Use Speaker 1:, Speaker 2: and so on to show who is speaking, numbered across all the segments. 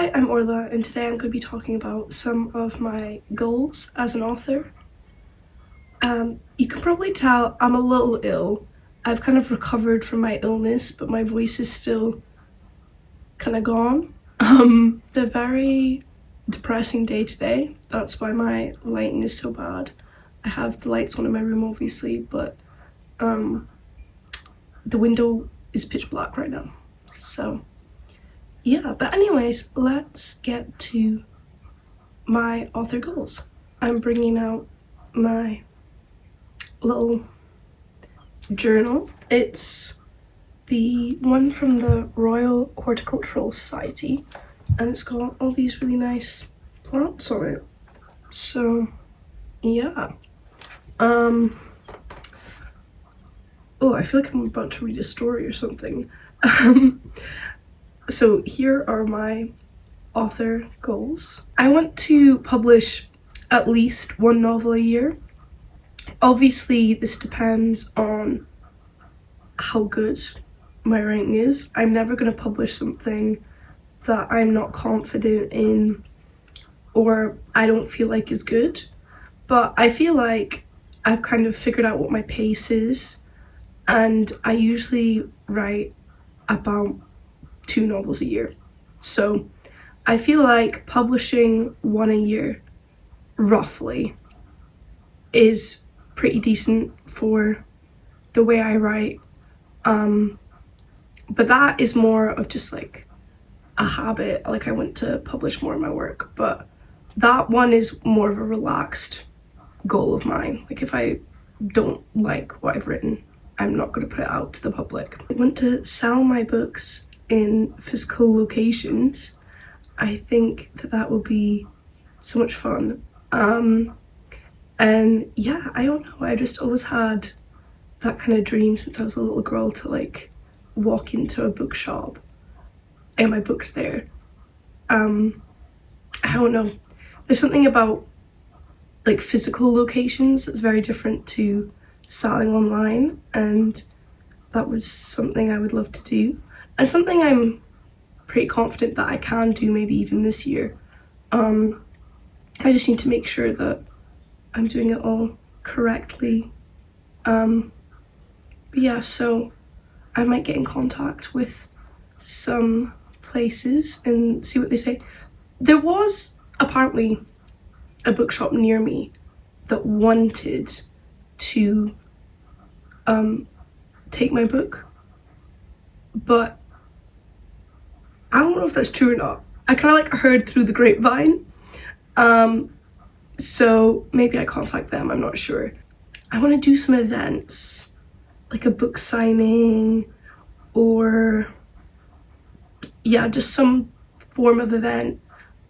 Speaker 1: Hi, I'm Orla, and today I'm going to be talking about some of my goals as an author. You can probably tell I'm a little ill. I've kind of recovered from my illness, but my voice is still kind of gone. The very depressing day today. That's why my lighting is so bad. I have the lights on in my room, obviously, but the window is pitch black right now. So yeah, but anyways, let's get to my author goals. I'm bringing out my little journal. It's the one from the Royal Horticultural Society, and it's got all these really nice plants on it. So yeah. Oh, I feel like I'm about to read a story or something. So here are my author goals. I want to publish at least one novel a year. Obviously, this depends on how good my writing is. I'm never going to publish something that I'm not confident in or I don't feel like is good. But I feel like I've kind of figured out what my pace is, and I usually write about 2 novels a year. So I feel like publishing one a year, roughly, is pretty decent for the way I write. But that is more of just like a habit. Like, I want to publish more of my work, but that one is more of a relaxed goal of mine. Like, if I don't like what I've written, I'm not going to put it out to the public. I want to sell my books in physical locations. I think that will be so much fun. And yeah, I don't know, I just always had that kind of dream since I was a little girl to like walk into a bookshop and my book's there. I don't know, there's something about like physical locations that's very different to selling online, and that was something I would love to do, and something I'm pretty confident that I can do, maybe even this year. I just need to make sure that I'm doing it all correctly. But yeah, so I might get in contact with some places and see what they say. There was apparently a bookshop near me that wanted to take my book, but I don't know if that's true or not. I kind of like heard through the grapevine. So maybe I contact them, I'm not sure. I want to do some events, like a book signing, or yeah, just some form of event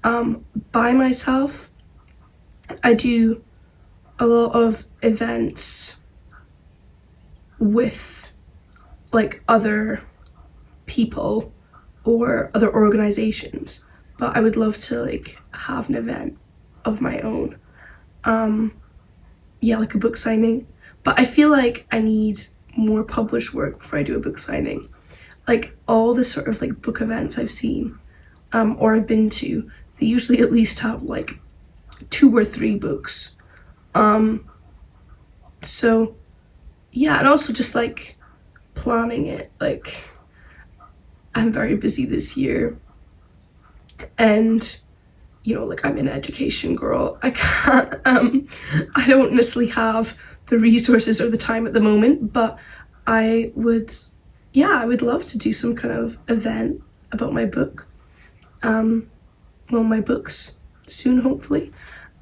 Speaker 1: by myself. I do a lot of events with like other people or other organizations, but I would love to like have an event of my own. Yeah, like a book signing, but I feel like I need more published work before I do a book signing. Like, all the sort of like book events I've seen or I've been to, they usually at least have like 2 or 3 books. So yeah, and also just like planning it. Like, I'm very busy this year, and you know, like, I'm an education girl. I can't, I don't necessarily have the resources or the time at the moment, but I would love to do some kind of event about my book. Well, my books soon, hopefully.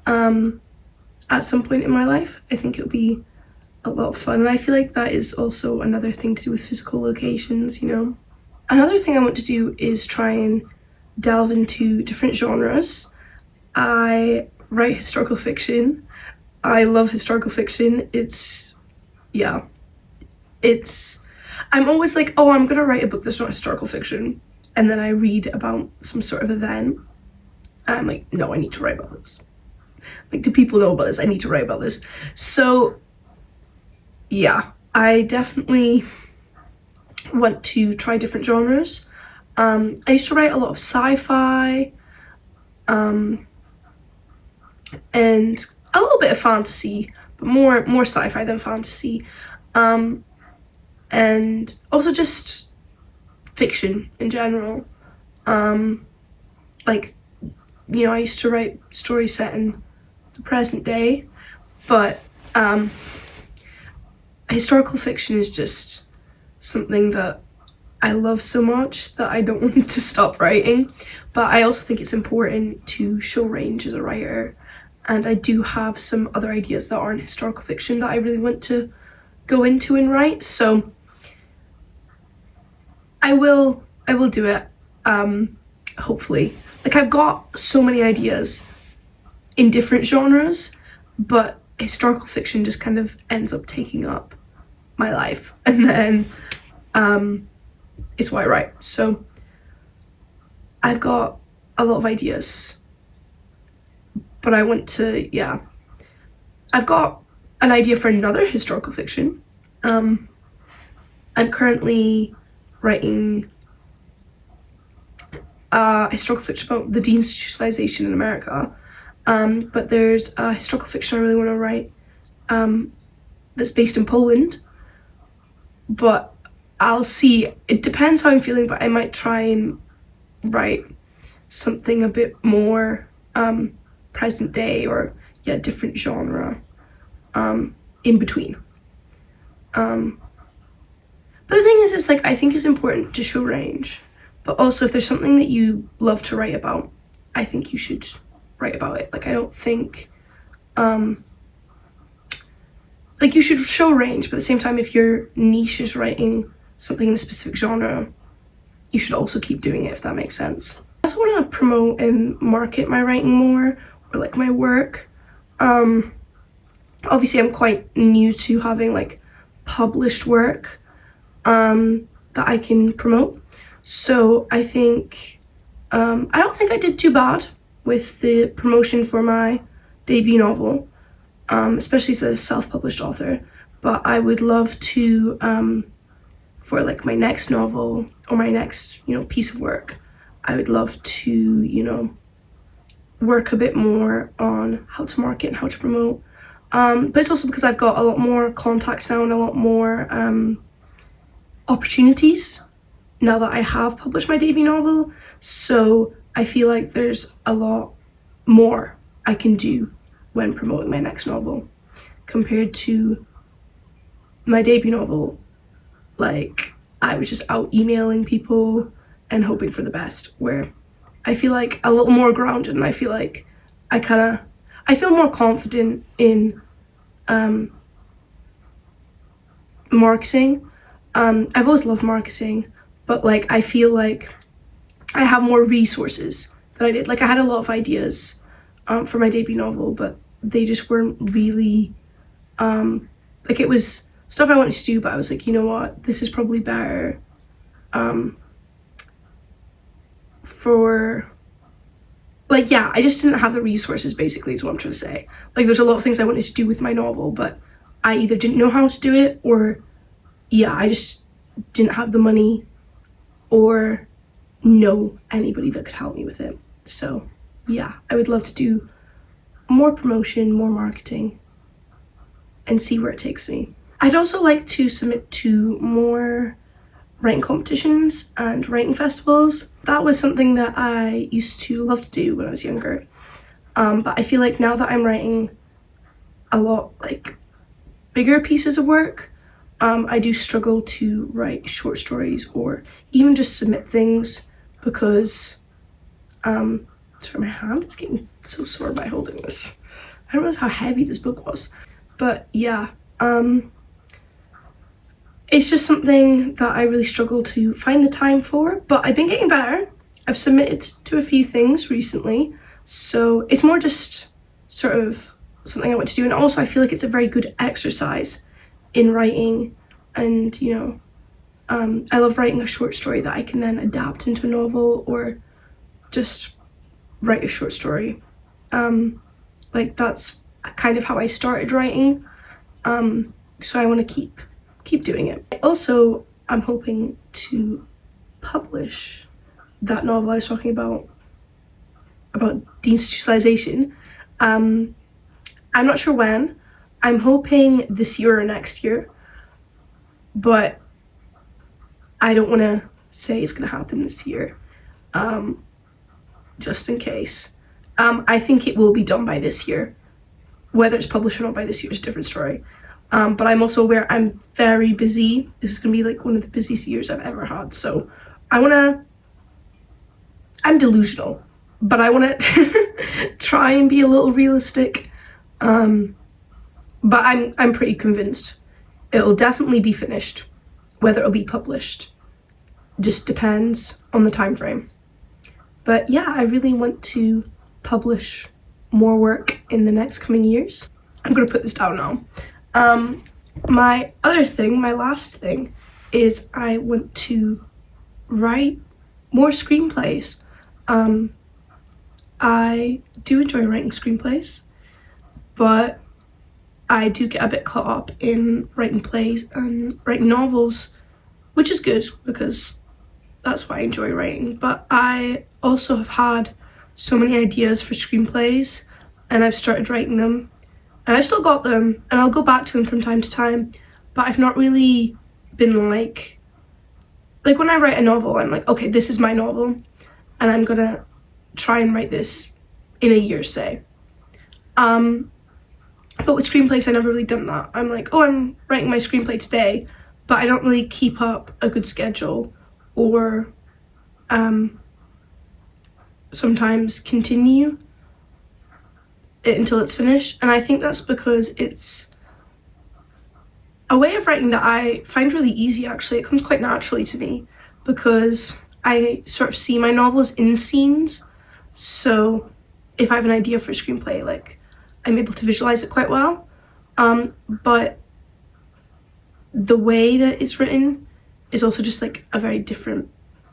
Speaker 1: At some point in my life. I think it would be a lot of fun, and I feel like that is also another thing to do with physical locations, you know. Another thing I want to do is try and delve into different genres. I write historical fiction. I love historical fiction. I'm always like, oh, I'm gonna write a book that's not historical fiction, and then I read about some sort of event, and I'm like, no, I need to write about this. Like, do people know about this? I need to write about this. So yeah, I definitely want to try different genres. I used to write a lot of sci-fi, and a little bit of fantasy, but more sci-fi than fantasy, and also just fiction in general. Like, you know, I used to write stories set in the present day, but historical fiction is just something that I love so much that I don't want to stop writing. But I also think it's important to show range as a writer, and I do have some other ideas that aren't historical fiction that I really want to go into and write, so I will do it, hopefully. Like, I've got so many ideas in different genres, but historical fiction just kind of ends up taking up my life, and then it's what I write. So I've got a lot of ideas, but I want to, I've got an idea for another historical fiction. I'm currently writing historical fiction about the deinstitutionalization in America, but there's a historical fiction I really want to write that's based in Poland, but I'll see. It depends how I'm feeling, but I might try and write something a bit more present day, or different genre in between. But the thing is, it's like, I think it's important to show range, but also if there's something that you love to write about, I think you should write about it. Like, I don't think like, you should show range, but at the same time, if your niche is writing something in a specific genre, you should also keep doing it, if that makes sense. I also want to promote and market my writing more, or like my work. Obviously I'm quite new to having like published work that I can promote, so I think I don't think I did too bad with the promotion for my debut novel, especially as a self-published author, but I would love to for like my next novel or my next, you know, piece of work, I would love to, you know, work a bit more on how to market and how to promote. But it's also because I've got a lot more contacts now and a lot more opportunities now that I have published my debut novel, so I feel like there's a lot more I can do when promoting my next novel compared to my debut novel. Like, I was just out emailing people and hoping for the best, where I feel like a little more grounded, and I feel like I feel more confident in marketing. I've always loved marketing, but like, I feel like I have more resources than I did. Like, I had a lot of ideas for my debut novel, but they just weren't really like, it was stuff I wanted to do, but I was like, you know what, this is probably better for, like, I just didn't have the resources, basically, is what I'm trying to say. Like, there's a lot of things I wanted to do with my novel, but I either didn't know how to do it, or I just didn't have the money or know anybody that could help me with it. So I would love to do more promotion, more marketing, and see where it takes me. I'd also like to submit to more writing competitions and writing festivals. That was something that I used to love to do when I was younger, but I feel like now that I'm writing a lot like bigger pieces of work, I do struggle to write short stories or even just submit things, because sorry, my hand is getting so sore by holding this. I don't realize how heavy this book was, but it's just something that I really struggle to find the time for, but I've been getting better. I've submitted to a few things recently, so it's more just sort of something I want to do, and also I feel like it's a very good exercise in writing, and you know, I love writing a short story that I can then adapt into a novel, or just write a short story. Like, that's kind of how I started writing, so I want to keep doing it. Also, I'm hoping to publish that novel I was talking about about deinstitutionalization. I'm not sure when. I'm hoping this year or next year, but I don't want to say it's going to happen this year, just in case. I think it will be done by this year. Whether it's published or not by this year is a different story. But I'm also aware I'm very busy. This is going to be like one of the busiest years I've ever had. So I'm delusional, but I want to try and be a little realistic. But I'm pretty convinced it'll definitely be finished. Whether it'll be published just depends on the time frame. But yeah, I really want to publish more work in the next coming years. I'm gonna put this down now. My last thing is I want to write more screenplays. I do enjoy writing screenplays, but I do get a bit caught up in writing plays and writing novels, which is good because that's what I enjoy writing. But I also have had so many ideas for screenplays, and I've started writing them, and I've still got them, and I'll go back to them from time to time, but I've not really been like when I write a novel, I'm like, okay, this is my novel, and I'm gonna try and write this in a year, say. But with screenplays, I never really done that. I'm like, oh, I'm writing my screenplay today, but I don't really keep up a good schedule or sometimes continue it until it's finished. And I think that's because it's a way of writing that I find really easy, actually. It comes quite naturally to me because I sort of see my novels in scenes. So if I have an idea for a screenplay, like, I'm able to visualize it quite well. But the way that it's written is also just like a very different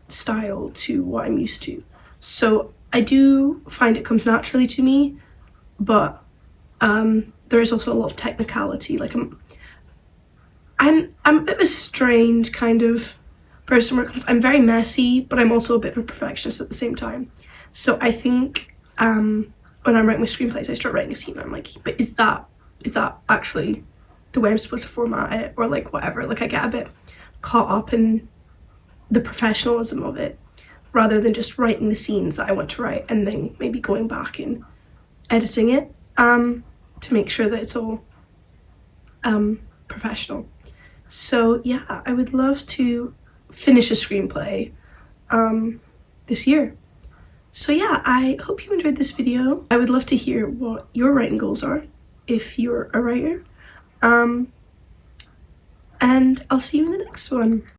Speaker 1: style to what I'm used to. So I do find it comes naturally to me, but there is also a lot of technicality. Like I'm a bit of a strange kind of person where I'm very messy, but I'm also a bit of a perfectionist at the same time. So I think when I'm writing my screenplays, I start writing a scene and I'm like, but is that actually the way I'm supposed to format it, or like whatever. Like I get a bit caught up in the professionalism of it rather than just writing the scenes that I want to write and then maybe going back and editing it to make sure that it's all professional. So yeah, I would love to finish a screenplay this year. So yeah, I hope you enjoyed this video. I would love to hear what your writing goals are if you're a writer. And I'll see you in the next one.